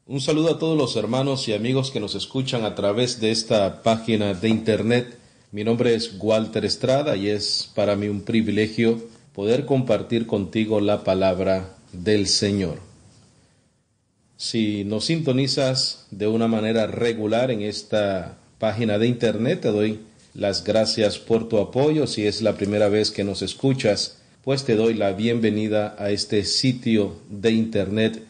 Un saludo a todos los hermanos y amigos que nos escuchan a través de esta página de internet. Mi nombre es Walter Estrada y es para mí un privilegio poder compartir contigo la palabra del Señor. Si nos sintonizas de una manera regular en esta página de internet, te doy las gracias por tu apoyo. Si es la primera vez que nos escuchas, pues te doy la bienvenida a este sitio de internet.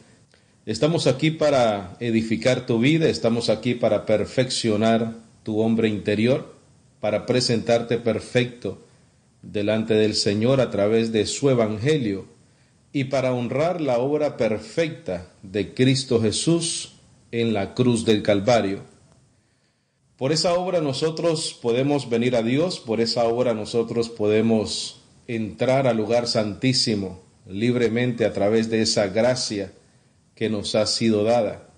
Estamos aquí para edificar tu vida, estamos aquí para perfeccionar tu hombre interior, para presentarte perfecto delante del Señor a través de su Evangelio y para honrar la obra perfecta de Cristo Jesús en la cruz del Calvario. Por esa obra nosotros podemos venir a Dios, por esa obra nosotros podemos entrar al lugar santísimo libremente a través de esa gracia que nos ha sido dada.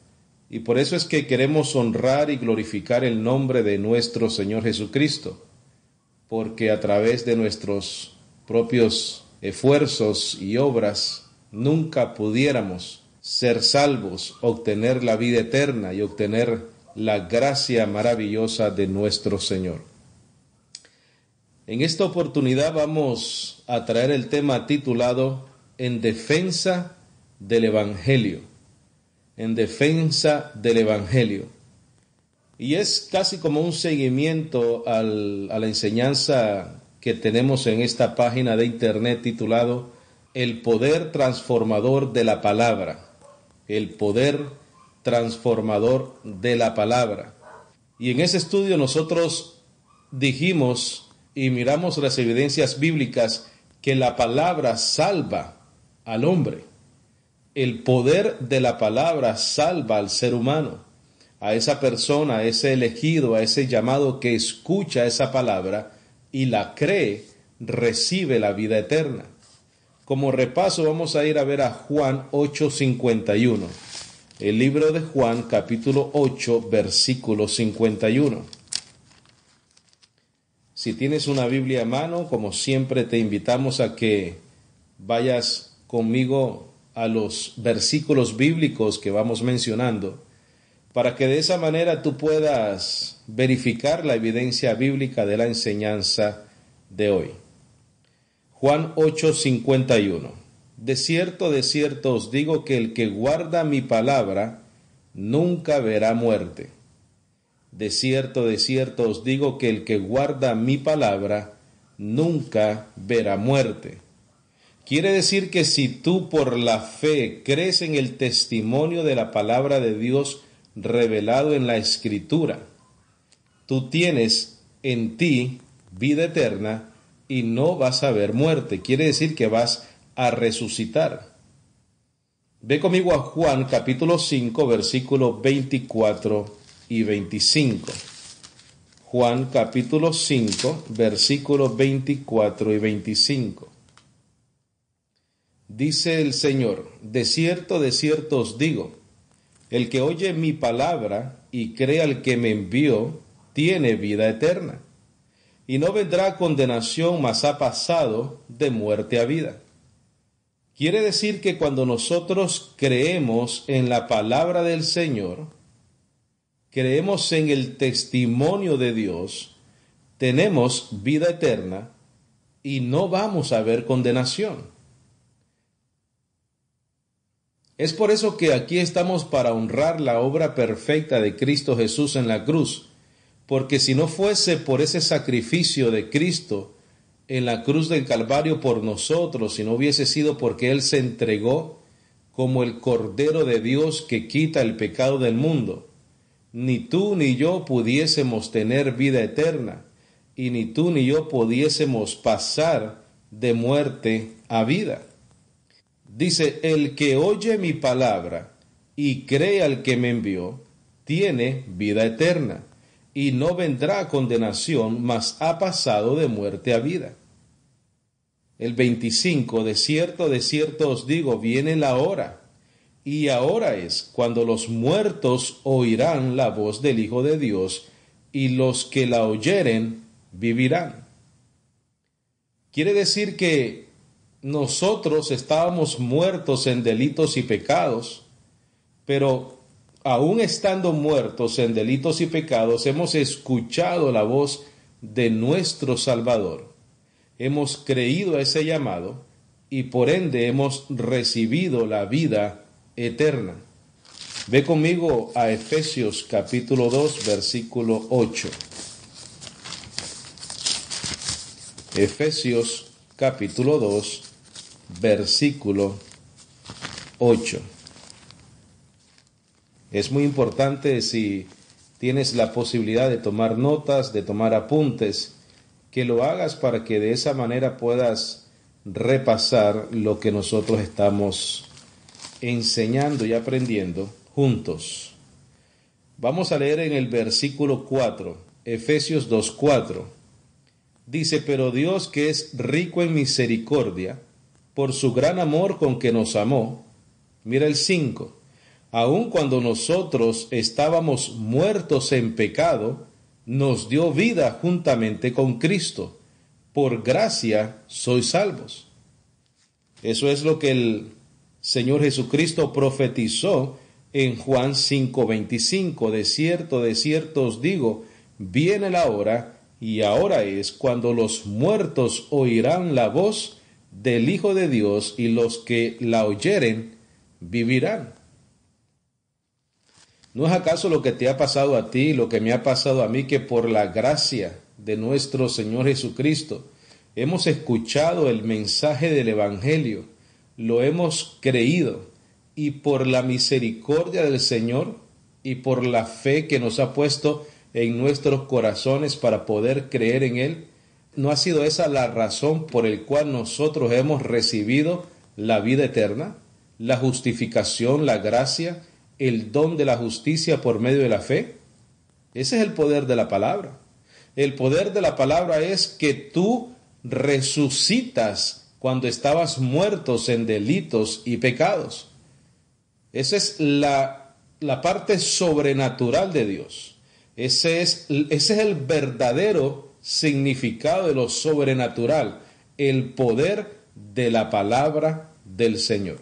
Y por eso es que queremos honrar y glorificar el nombre de nuestro Señor Jesucristo, porque a través de nuestros propios esfuerzos y obras nunca pudiéramos ser salvos, obtener la vida eterna y obtener la gracia maravillosa de nuestro Señor. En esta oportunidad vamos a traer el tema titulado En defensa del Evangelio. En defensa del Evangelio. Y es casi como un seguimiento a la enseñanza que tenemos en esta página de internet titulado El poder transformador de la palabra. El poder transformador de la palabra. Y en ese estudio nosotros dijimos y miramos las evidencias bíblicas que la palabra salva al hombre. El poder de la palabra salva al ser humano, a esa persona, a ese elegido, a ese llamado que escucha esa palabra y la cree, recibe la vida eterna. Como repaso vamos a ir a ver a Juan 8:51, el libro de Juan capítulo 8 versículo 51. Si tienes una Biblia a mano, como siempre te invitamos a que vayas conmigo a los versículos bíblicos que vamos mencionando, para que de esa manera tú puedas verificar la evidencia bíblica de la enseñanza de hoy. Juan 8:51. De cierto os digo que el que guarda mi palabra nunca verá muerte. De cierto os digo que el que guarda mi palabra nunca verá muerte. Quiere decir que si tú por la fe crees en el testimonio de la palabra de Dios revelado en la Escritura, tú tienes en ti vida eterna y no vas a ver muerte. Quiere decir que vas a resucitar. Ve conmigo a Juan capítulo 5 versículos 24 y 25. Juan capítulo 5 versículos 24 y 25. Dice el Señor, de cierto os digo, el que oye mi palabra y cree al que me envió, tiene vida eterna, y no vendrá a condenación, mas ha pasado de muerte a vida. Quiere decir que cuando nosotros creemos en la palabra del Señor, creemos en el testimonio de Dios, tenemos vida eterna y no vamos a ver condenación. Es por eso que aquí estamos para honrar la obra perfecta de Cristo Jesús en la cruz, porque si no fuese por ese sacrificio de Cristo en la cruz del Calvario por nosotros, si no hubiese sido porque Él se entregó como el Cordero de Dios que quita el pecado del mundo, ni tú ni yo pudiésemos tener vida eterna, y ni tú ni yo pudiésemos pasar de muerte a vida. Dice, el que oye mi palabra y cree al que me envió, tiene vida eterna, y no vendrá a condenación, mas ha pasado de muerte a vida. El 25, de cierto os digo, viene la hora, y ahora es cuando los muertos oirán la voz del Hijo de Dios, y los que la oyeren vivirán. Quiere decir que nosotros estábamos muertos en delitos y pecados, pero aún estando muertos en delitos y pecados, hemos escuchado la voz de nuestro Salvador. Hemos creído a ese llamado y por ende hemos recibido la vida eterna. Ve conmigo a Efesios capítulo 2, versículo 8. Efesios capítulo 2, versículo 8. Es muy importante, si tienes la posibilidad de tomar notas, de tomar apuntes, que lo hagas para que de esa manera puedas repasar lo que nosotros estamos enseñando y aprendiendo juntos. Vamos a leer en el versículo 4, Efesios 2:4. Dice: pero Dios, que es rico en misericordia, por su gran amor con que nos amó. Mira el 5. Aun cuando nosotros estábamos muertos en pecado, nos dio vida juntamente con Cristo. Por gracia sois salvos. Eso es lo que el Señor Jesucristo profetizó en Juan 5:25. De cierto os digo, viene la hora, y ahora es, cuando los muertos oirán la voz del Hijo de Dios, y los que la oyeren vivirán. ¿No es acaso lo que te ha pasado a ti, lo que me ha pasado a mí, que por la gracia de nuestro Señor Jesucristo hemos escuchado el mensaje del Evangelio, lo hemos creído, y por la misericordia del Señor y por la fe que nos ha puesto en nuestros corazones para poder creer en Él, ¿no ha sido esa la razón por la cual nosotros hemos recibido la vida eterna, la justificación, la gracia, el don de la justicia por medio de la fe? Ese es el poder de la palabra. El poder de la palabra es que tú resucitas cuando estabas muertos en delitos y pecados. Esa es la parte sobrenatural de Dios. Ese es el verdadero significado de lo sobrenatural, el poder de la palabra del Señor.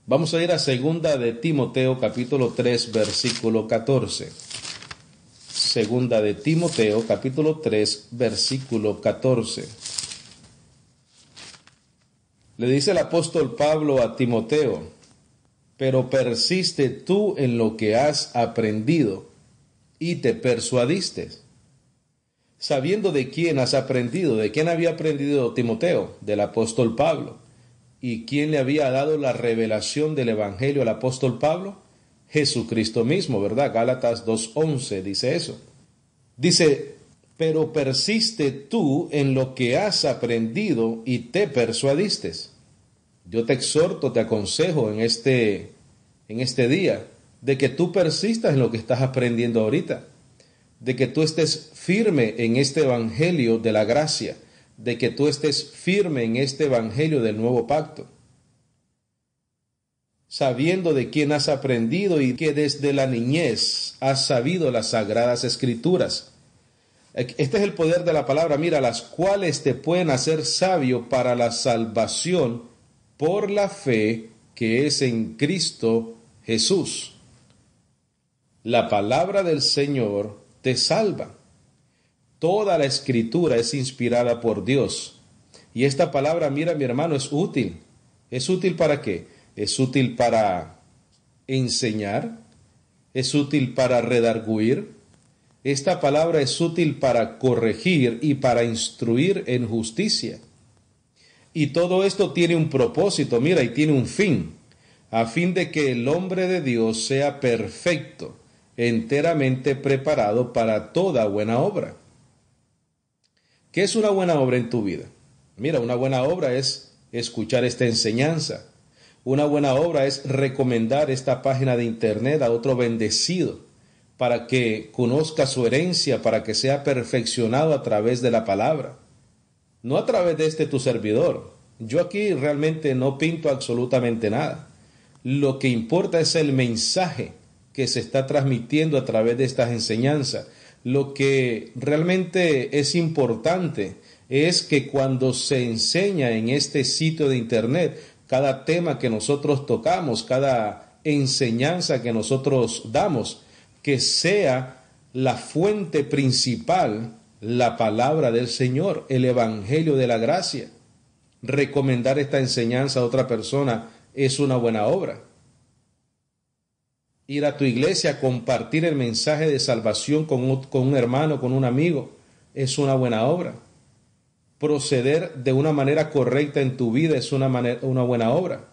Vamos a ir a segunda de Timoteo capítulo 3 versículo 14. Segunda de Timoteo capítulo 3 versículo 14. Le dice el apóstol Pablo a Timoteo: pero persiste tú en lo que has aprendido y te persuadiste. Sabiendo de quién has aprendido, ¿de quién había aprendido Timoteo? Del apóstol Pablo. ¿Y quién le había dado la revelación del Evangelio al apóstol Pablo? Jesucristo mismo, ¿verdad? Gálatas 2:11 dice eso. Dice: pero persiste tú en lo que has aprendido y te persuadiste. Yo te exhorto, te aconsejo en este día, de que tú persistas en lo que estás aprendiendo ahorita, de que tú estés firme en este Evangelio de la gracia, de que tú estés firme en este Evangelio del nuevo pacto, sabiendo de quién has aprendido y que desde la niñez has sabido las sagradas escrituras. Este es el poder de la palabra, mira, las cuales te pueden hacer sabio para la salvación por la fe que es en Cristo Jesús. La palabra del Señor te salva. Toda la escritura es inspirada por Dios. Y esta palabra, mira, mi hermano, es útil. ¿Es útil para qué? Es útil para enseñar. Es útil para redarguir. Esta palabra es útil para corregir y para instruir en justicia. Y todo esto tiene un propósito, mira, y tiene un fin, a fin de que el hombre de Dios sea perfecto, enteramente preparado para toda buena obra. ¿Qué es una buena obra en tu vida? Mira, una buena obra es escuchar esta enseñanza. Una buena obra es recomendar esta página de internet a otro bendecido para que conozca su herencia, para que sea perfeccionado a través de la palabra. No a través de tu servidor. Yo aquí realmente no pinto absolutamente nada. Lo que importa es el mensaje que se está transmitiendo a través de estas enseñanzas. Lo que realmente es importante es que cuando se enseña en este sitio de internet, cada tema que nosotros tocamos, cada enseñanza que nosotros damos, que sea la fuente principal la palabra del Señor, el Evangelio de la gracia. Recomendar esta enseñanza a otra persona es una buena obra. Ir a tu iglesia, compartir el mensaje de salvación con un hermano, con un amigo, es una buena obra. Proceder de una manera correcta en tu vida es una buena obra.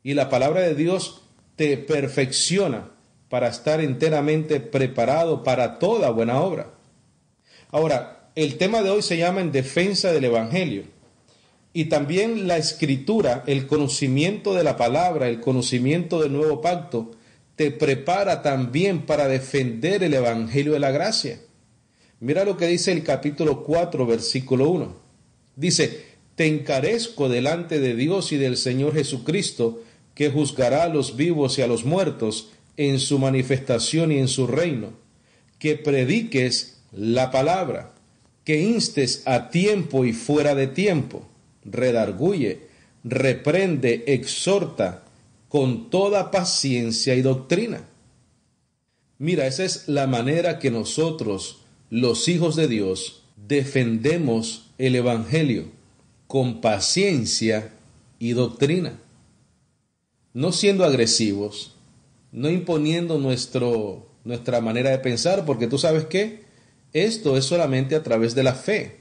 Y la palabra de Dios te perfecciona para estar enteramente preparado para toda buena obra. Ahora, el tema de hoy se llama En defensa del Evangelio. Y también la Escritura, el conocimiento de la palabra, el conocimiento del nuevo pacto, te prepara también para defender el Evangelio de la gracia. Mira lo que dice el capítulo 4, versículo 1. Dice: te encarezco delante de Dios y del Señor Jesucristo, que juzgará a los vivos y a los muertos en su manifestación y en su reino, que prediques la palabra, que instes a tiempo y fuera de tiempo, redarguye, reprende, exhorta con toda paciencia y doctrina. Mira, esa es la manera que nosotros, los hijos de Dios, defendemos el Evangelio, con paciencia y doctrina. No siendo agresivos, no imponiendo nuestra manera de pensar, porque tú sabes que esto es solamente a través de la fe.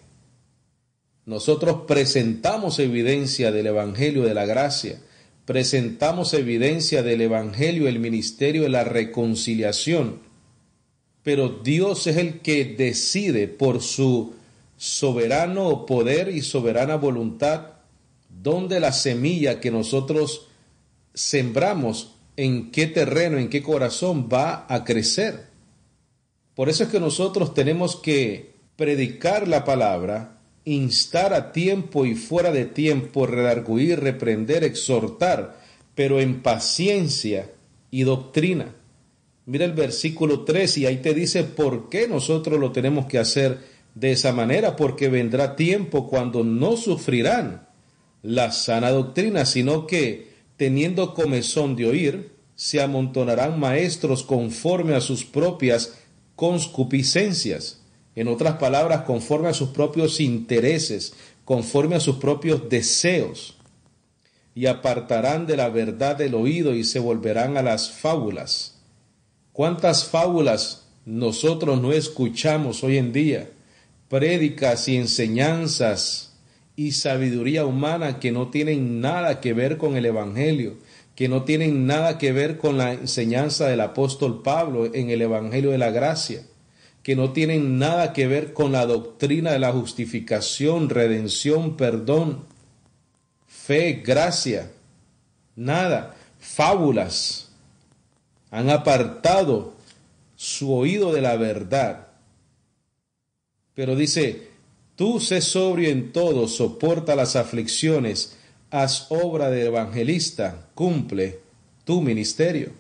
Nosotros presentamos evidencia del Evangelio de la gracia, presentamos evidencia del Evangelio, el ministerio de la reconciliación, pero Dios es el que decide por su soberano poder y soberana voluntad dónde la semilla que nosotros sembramos, en qué terreno, en qué corazón va a crecer. Por eso es que nosotros tenemos que predicar la palabra, instar a tiempo y fuera de tiempo, redarguir, reprender, exhortar, pero en paciencia y doctrina. Mira el versículo 3 y ahí te dice por qué nosotros lo tenemos que hacer de esa manera, porque vendrá tiempo cuando no sufrirán la sana doctrina, sino que teniendo comezón de oír, se amontonarán maestros conforme a sus propias concupiscencias. En otras palabras, conforme a sus propios intereses, conforme a sus propios deseos. Y apartarán de la verdad el oído y se volverán a las fábulas. ¿Cuántas fábulas nosotros no escuchamos hoy en día? Prédicas y enseñanzas y sabiduría humana que no tienen nada que ver con el Evangelio, que no tienen nada que ver con la enseñanza del apóstol Pablo en el Evangelio de la gracia, que no tienen nada que ver con la doctrina de la justificación, redención, perdón, fe, gracia, nada, fábulas. Han apartado su oído de la verdad. Pero dice: tú sé sobrio en todo, soporta las aflicciones, haz obra de evangelista, cumple tu ministerio.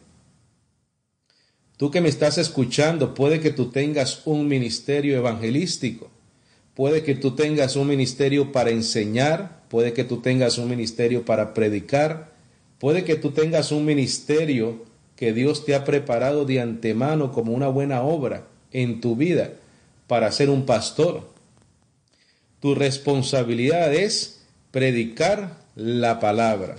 Tú que me estás escuchando, puede que tú tengas un ministerio evangelístico, puede que tú tengas un ministerio para enseñar, puede que tú tengas un ministerio para predicar, puede que tú tengas un ministerio que Dios te ha preparado de antemano como una buena obra en tu vida para ser un pastor. Tu responsabilidad es predicar la palabra.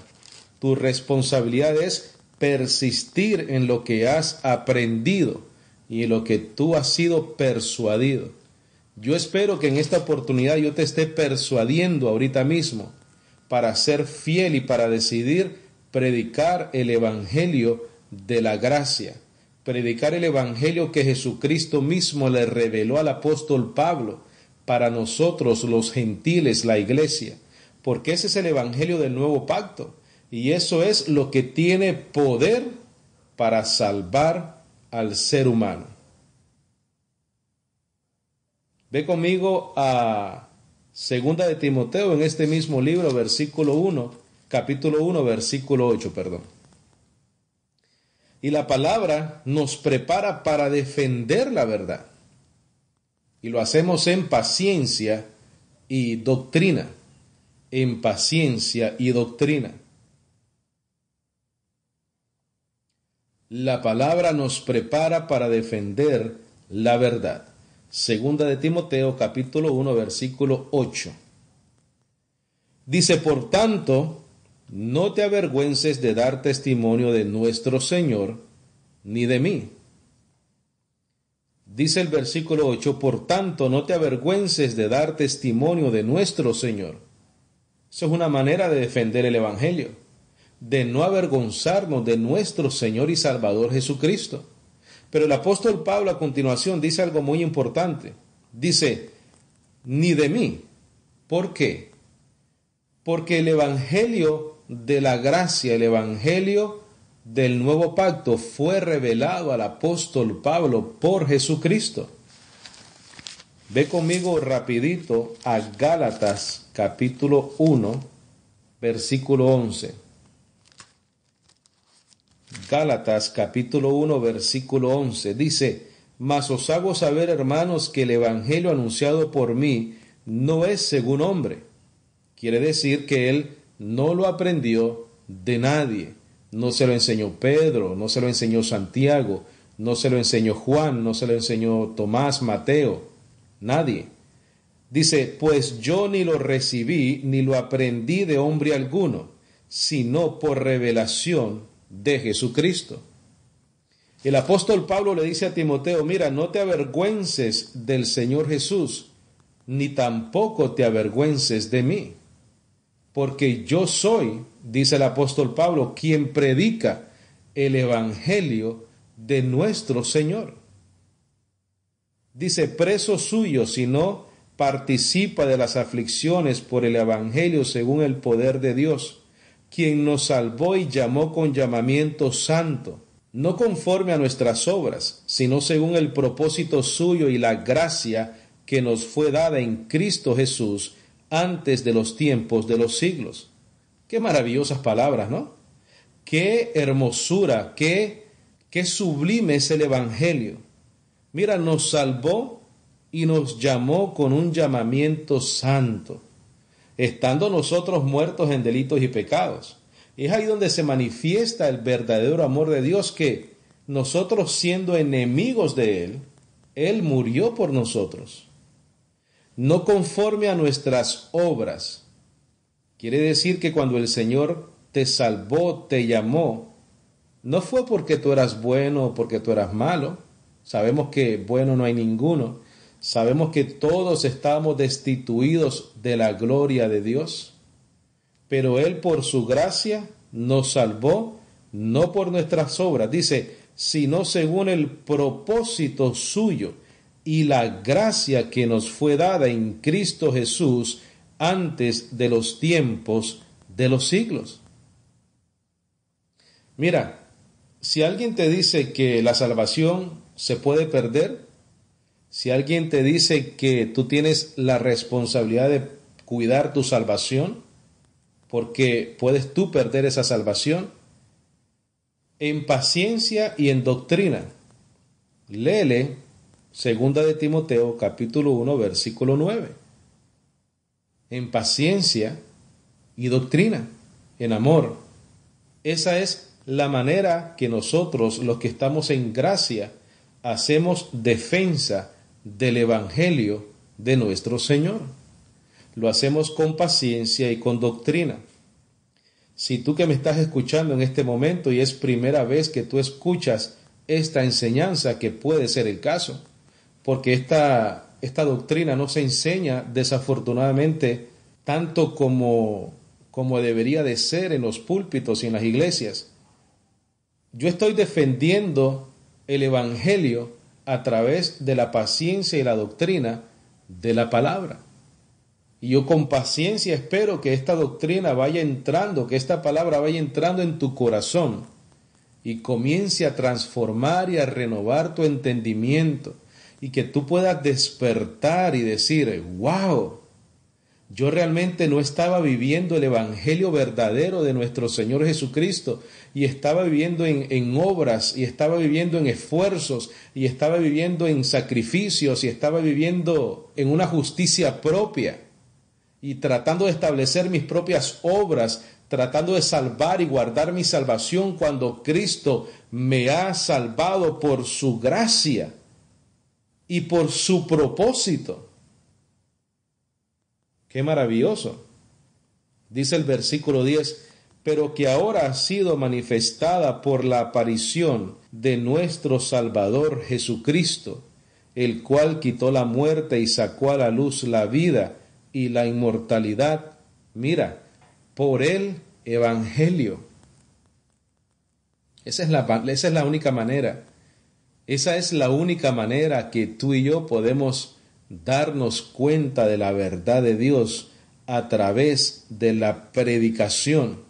Tu responsabilidad es persistir en lo que has aprendido y en lo que tú has sido persuadido. Yo espero que en esta oportunidad yo te esté persuadiendo ahorita mismo para ser fiel y para decidir predicar el Evangelio de la gracia, predicar el Evangelio que Jesucristo mismo le reveló al apóstol Pablo para nosotros los gentiles, la iglesia, porque ese es el Evangelio del nuevo pacto y eso es lo que tiene poder para salvar al ser humano. Ve conmigo a 2 de Timoteo en este mismo libro, capítulo 1, versículo 8, Y la palabra nos prepara para defender la verdad. Y lo hacemos en paciencia y doctrina. En paciencia y doctrina. La palabra nos prepara para defender la verdad. Segunda de Timoteo, capítulo 1, versículo 8. Dice, por tanto, no te avergüences de dar testimonio de nuestro Señor, ni de mí. Dice el versículo 8, por tanto, no te avergüences de dar testimonio de nuestro Señor. Eso es una manera de defender el Evangelio, de no avergonzarnos de nuestro Señor y Salvador Jesucristo. Pero el apóstol Pablo a continuación dice algo muy importante. Dice, ni de mí. ¿Por qué? Porque el Evangelio de la gracia, el Evangelio del nuevo pacto fue revelado al apóstol Pablo por Jesucristo. Ve conmigo rapidito a Gálatas capítulo 1, versículo 11. Gálatas capítulo 1, versículo 11. Dice, mas os hago saber, hermanos, que el evangelio anunciado por mí no es según hombre. Quiere decir que él no lo aprendió de nadie. No se lo enseñó Pedro, no se lo enseñó Santiago, no se lo enseñó Juan, no se lo enseñó Tomás, Mateo, nadie. Dice, pues yo ni lo recibí ni lo aprendí de hombre alguno, sino por revelación de Jesucristo. El apóstol Pablo le dice a Timoteo, mira, no te avergüences del Señor Jesús, ni tampoco te avergüences de mí. Porque yo soy, dice el apóstol Pablo, quien predica el evangelio de nuestro Señor. Dice, preso suyo, si no participa de las aflicciones por el evangelio según el poder de Dios, quien nos salvó y llamó con llamamiento santo, no conforme a nuestras obras, sino según el propósito suyo y la gracia que nos fue dada en Cristo Jesús, antes de los tiempos de los siglos. Qué maravillosas palabras, ¿no? Qué hermosura, qué sublime es el Evangelio. Mira, nos salvó y nos llamó con un llamamiento santo, estando nosotros muertos en delitos y pecados. Es ahí donde se manifiesta el verdadero amor de Dios, que nosotros siendo enemigos de Él, Él murió por nosotros. No conforme a nuestras obras. Quiere decir que cuando el Señor te salvó, te llamó, no fue porque tú eras bueno o porque tú eras malo. Sabemos que bueno no hay ninguno. Sabemos que todos estamos destituidos de la gloria de Dios. Pero Él por su gracia nos salvó, no por nuestras obras. Dice, sino según el propósito suyo y la gracia que nos fue dada en Cristo Jesús antes de los tiempos de los siglos. Mira, si alguien te dice que la salvación se puede perder, si alguien te dice que tú tienes la responsabilidad de cuidar tu salvación, porque puedes tú perder esa salvación, en paciencia y en doctrina, léele Segunda de Timoteo, capítulo 1, versículo 9. En paciencia y doctrina, en amor. Esa es la manera que nosotros, los que estamos en gracia, hacemos defensa del Evangelio de nuestro Señor. Lo hacemos con paciencia y con doctrina. Si tú que me estás escuchando en este momento y es primera vez que tú escuchas esta enseñanza, que puede ser el caso, porque esta doctrina no se enseña desafortunadamente tanto como debería de ser en los púlpitos y en las iglesias. Yo estoy defendiendo el Evangelio a través de la paciencia y la doctrina de la palabra. Y yo con paciencia espero que esta doctrina vaya entrando, que esta palabra vaya entrando en tu corazón y comience a transformar y a renovar tu entendimiento, y que tú puedas despertar y decir, wow, yo realmente no estaba viviendo el evangelio verdadero de nuestro Señor Jesucristo, y estaba viviendo en obras, y estaba viviendo en esfuerzos, y estaba viviendo en sacrificios, y estaba viviendo en una justicia propia. y tratando de establecer mis propias obras, tratando de salvar y guardar mi salvación cuando Cristo me ha salvado por su gracia y por su propósito. ¡Qué maravilloso! Dice el versículo 10, pero que ahora ha sido manifestada por la aparición de nuestro Salvador Jesucristo, el cual quitó la muerte y sacó a la luz la vida y la inmortalidad. Mira, por el Evangelio. Esa es la única manera. Esa es la única manera que tú y yo podemos darnos cuenta de la verdad de Dios a través de la predicación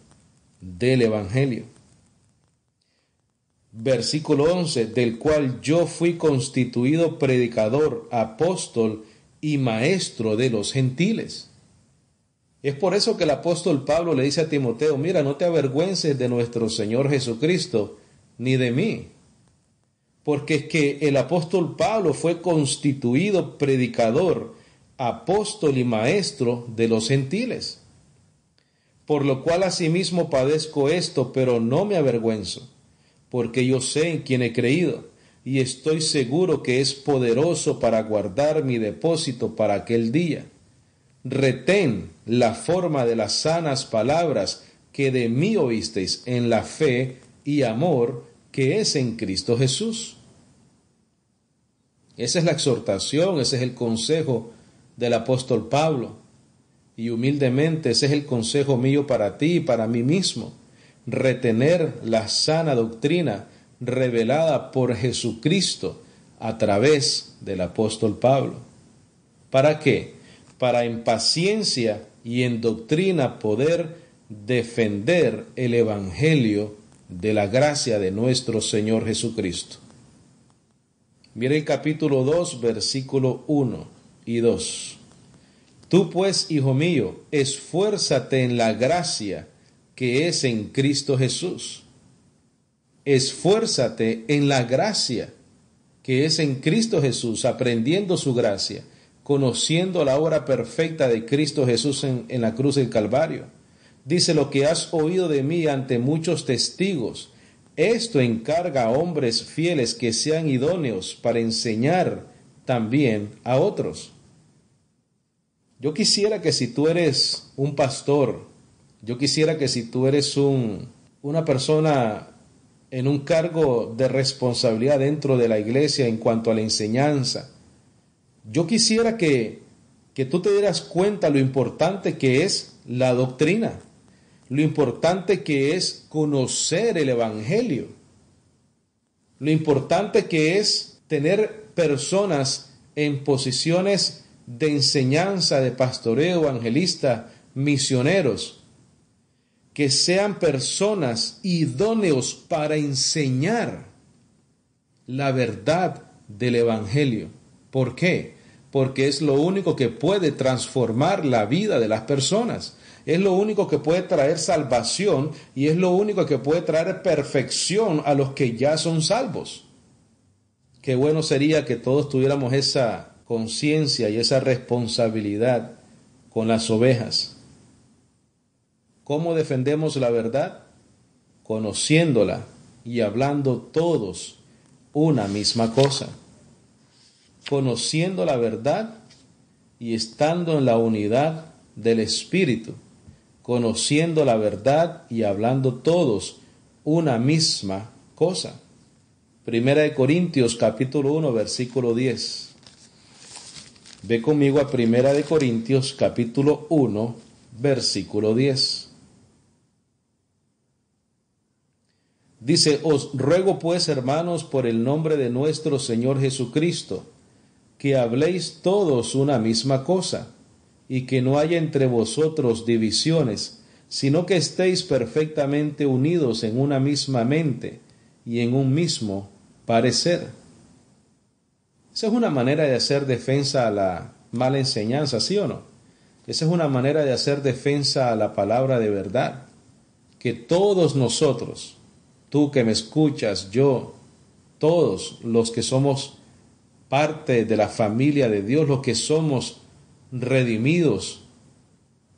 del Evangelio. Versículo 11, del cual yo fui constituido predicador, apóstol y maestro de los gentiles. Es por eso que el apóstol Pablo le dice a Timoteo, mira, no te avergüences de nuestro Señor Jesucristo, ni de mí. Porque es que el apóstol Pablo fue constituido predicador, apóstol y maestro de los gentiles. Por lo cual asimismo padezco esto, pero no me avergüenzo, porque yo sé en quién he creído, y estoy seguro que es poderoso para guardar mi depósito para aquel día. Retén la forma de las sanas palabras que de mí oísteis en la fe y amor que es en Cristo Jesús. Esa es la exhortación, ese es el consejo del apóstol Pablo. Y humildemente ese es el consejo mío para ti y para mí mismo. Retener la sana doctrina revelada por Jesucristo a través del apóstol Pablo. ¿Para qué? Para en paciencia y en doctrina poder defender el Evangelio de la gracia de nuestro Señor Jesucristo. Mira el capítulo 2, versículo 1 y 2. Tú pues, hijo mío, esfuérzate en la gracia que es en Cristo Jesús. Esfuérzate en la gracia que es en Cristo Jesús, aprendiendo su gracia, conociendo la obra perfecta de Cristo Jesús en la cruz del Calvario. Dice, lo que has oído de mí ante muchos testigos, esto encarga a hombres fieles que sean idóneos para enseñar también a otros. Yo quisiera que si tú eres un pastor, yo quisiera que si tú eres una persona en un cargo de responsabilidad dentro de la iglesia en cuanto a la enseñanza, yo quisiera que tú te dieras cuenta lo importante que es la doctrina, lo importante que es conocer el Evangelio, lo importante que es tener personas en posiciones de enseñanza, de pastoreo, evangelista, misioneros, que sean personas idóneos para enseñar la verdad del Evangelio. ¿Por qué? Porque es lo único que puede transformar la vida de las personas. Es lo único que puede traer salvación y es lo único que puede traer perfección a los que ya son salvos. Qué bueno sería que todos tuviéramos esa conciencia y esa responsabilidad con las ovejas. ¿Cómo defendemos la verdad? Conociéndola y hablando todos una misma cosa. Conociendo la verdad y estando en la unidad del Espíritu. Conociendo la verdad y hablando todos una misma cosa. Primera de Corintios capítulo 1 versículo 10. Ve conmigo a Primera de Corintios capítulo 1 versículo 10. Dice, os ruego pues, hermanos, por el nombre de nuestro Señor Jesucristo, que habléis todos una misma cosa, y que no haya entre vosotros divisiones, sino que estéis perfectamente unidos en una misma mente y en un mismo parecer. Esa es una manera de hacer defensa a la mala enseñanza, ¿sí o no? Esa es una manera de hacer defensa a la palabra de verdad. Que todos nosotros, tú que me escuchas, yo, todos los que somos parte de la familia de Dios, los que somos redimidos,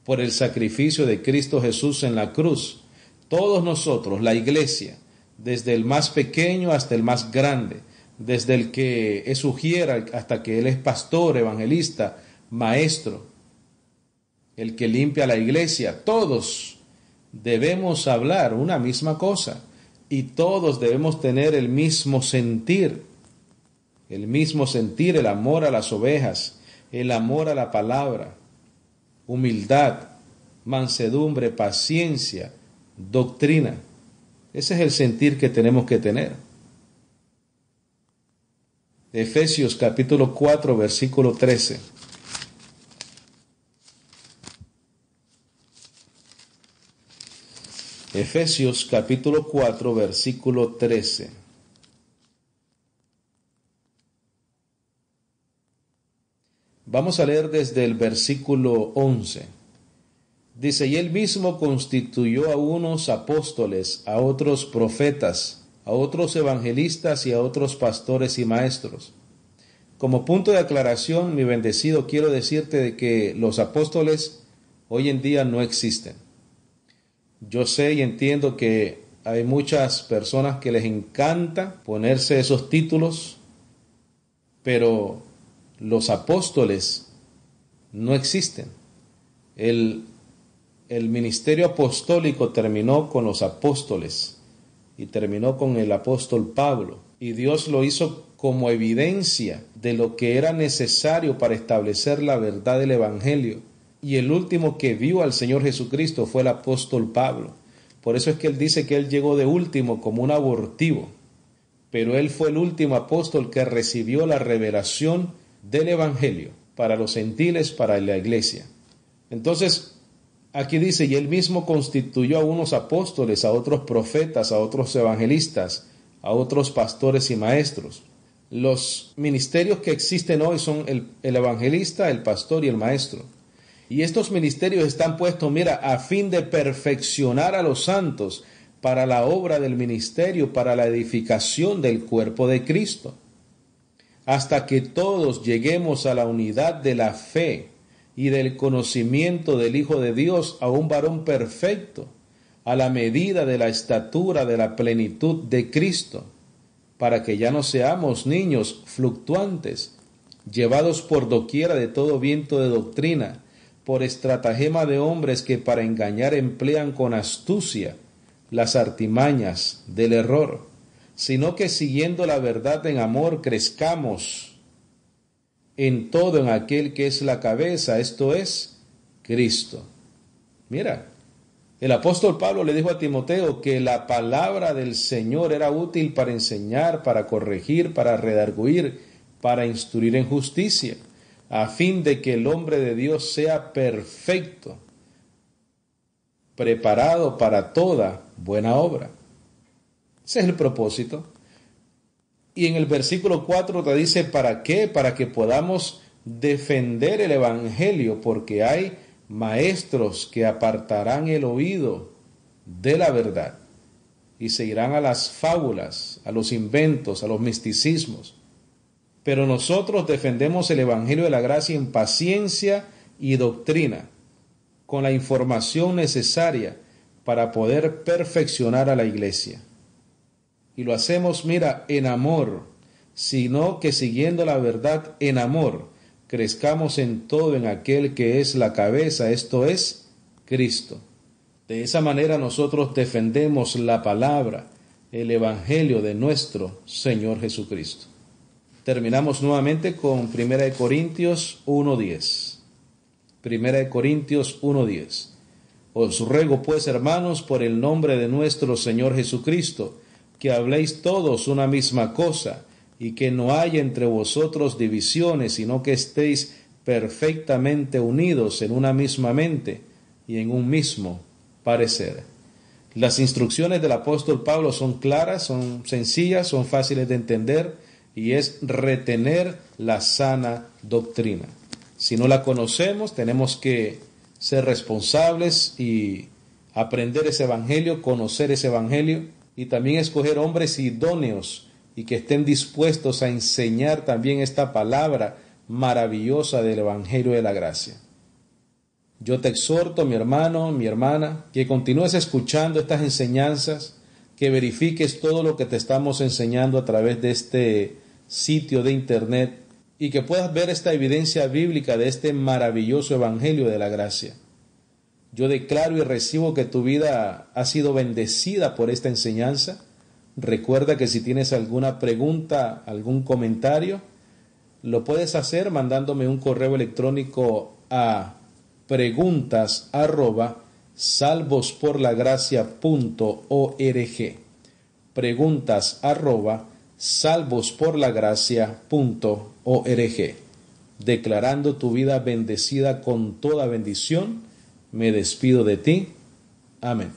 por el sacrificio de Cristo Jesús en la cruz. Todos nosotros, la iglesia, desde el más pequeño hasta el más grande, desde el que es ujiera hasta que él es pastor, evangelista, maestro, el que limpia la iglesia, todos debemos hablar una misma cosa y todos debemos tener el mismo sentir, el amor a las ovejas, el amor a la palabra, humildad, mansedumbre, paciencia, doctrina. Ese es el sentir que tenemos que tener. Efesios capítulo 4, versículo 13. Efesios capítulo 4, versículo 13. Vamos a leer desde el versículo 11. Dice, y él mismo constituyó a unos apóstoles, a otros profetas, a otros evangelistas y a otros pastores y maestros. Como punto de aclaración, mi bendecido, quiero decirte de que los apóstoles hoy en día no existen. Yo sé y entiendo que hay muchas personas que les encanta ponerse esos títulos, pero los apóstoles no existen. El ministerio apostólico terminó con los apóstoles y terminó con el apóstol Pablo. Y Dios lo hizo como evidencia de lo que era necesario para establecer la verdad del Evangelio. Y el último que vio al Señor Jesucristo fue el apóstol Pablo. Por eso es que él dice que él llegó de último como un abortivo. Pero él fue el último apóstol que recibió la revelación del Evangelio para los gentiles, para la iglesia. Entonces, aquí dice, y él mismo constituyó a unos apóstoles, a otros profetas, a otros evangelistas, a otros pastores y maestros. Los ministerios que existen hoy son el evangelista, el pastor y el maestro. Y estos ministerios están puestos, mira, a fin de perfeccionar a los santos para la obra del ministerio, para la edificación del cuerpo de Cristo, hasta que todos lleguemos a la unidad de la fe y del conocimiento del Hijo de Dios, a un varón perfecto, a la medida de la estatura de la plenitud de Cristo, para que ya no seamos niños fluctuantes, llevados por doquiera de todo viento de doctrina, por estratagema de hombres que para engañar emplean con astucia las artimañas del error, sino que siguiendo la verdad en amor crezcamos en todo en aquel que es la cabeza, esto es, Cristo. Mira, el apóstol Pablo le dijo a Timoteo que la palabra del Señor era útil para enseñar, para corregir, para redarguir, para instruir en justicia, a fin de que el hombre de Dios sea perfecto, preparado para toda buena obra. Ese es el propósito. Y en el versículo 4 te dice, ¿para qué? Para que podamos defender el Evangelio, porque hay maestros que apartarán el oído de la verdad y se irán a las fábulas, a los inventos, a los misticismos. Pero nosotros defendemos el Evangelio de la gracia en paciencia y doctrina, con la información necesaria para poder perfeccionar a la iglesia. Y lo hacemos, mira, en amor, sino que siguiendo la verdad en amor, crezcamos en todo en aquel que es la cabeza, esto es, Cristo. De esa manera nosotros defendemos la palabra, el Evangelio de nuestro Señor Jesucristo. Terminamos nuevamente con 1 Corintios 1:10. 1 Corintios 1:10. Os ruego pues, hermanos, por el nombre de nuestro Señor Jesucristo, que habléis todos una misma cosa, y que no haya entre vosotros divisiones, sino que estéis perfectamente unidos en una misma mente y en un mismo parecer. Las instrucciones del apóstol Pablo son claras, son sencillas, son fáciles de entender, y es retener la sana doctrina. Si no la conocemos, tenemos que ser responsables y aprender ese evangelio, conocer ese evangelio, y también escoger hombres idóneos y que estén dispuestos a enseñar también esta palabra maravillosa del evangelio de la gracia. Yo te exhorto, mi hermano, mi hermana, que continúes escuchando estas enseñanzas, que verifiques todo lo que te estamos enseñando a través de este sitio de internet y que puedas ver esta evidencia bíblica de este maravilloso evangelio de la gracia. Yo declaro y recibo que tu vida ha sido bendecida por esta enseñanza. Recuerda que si tienes alguna pregunta, algún comentario, lo puedes hacer mandándome un correo electrónico a preguntas@salvosporlagracia.org. preguntas@salvosporlagracia.org. Declarando tu vida bendecida con toda bendición, me despido de ti. Amén.